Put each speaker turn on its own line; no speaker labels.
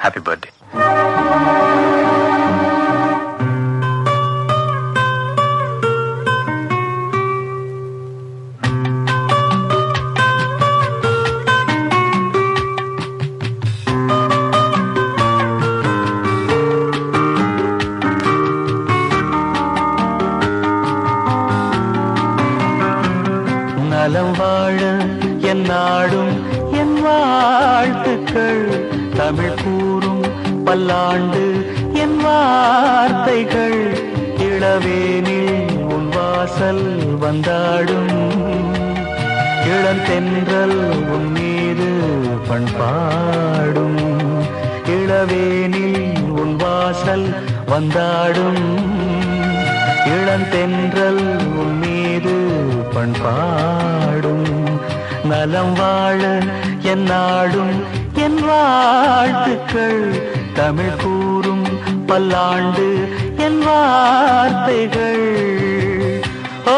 Happy birthday.
நலம் வாழ என் நாடும் என் வாழ்த்துக்கள், தமிழ் கூறும் பல்லாண்டு என் வார்த்தைகள், இளவேனில் உன் வாசல் வந்தாடும், இளந்தென்றல் உன் மீது பண்பாடும், இளவேனில் உன் வாசல் வந்தாடும், இளந்தென்றல் உன் மீது பண்பாடும், நலம் வாழ என் நாடும் என் வாழ்த்துக்கள், தமிழ் கூறும் பல்லாண்டு என் வார்த்தைகள். ஓ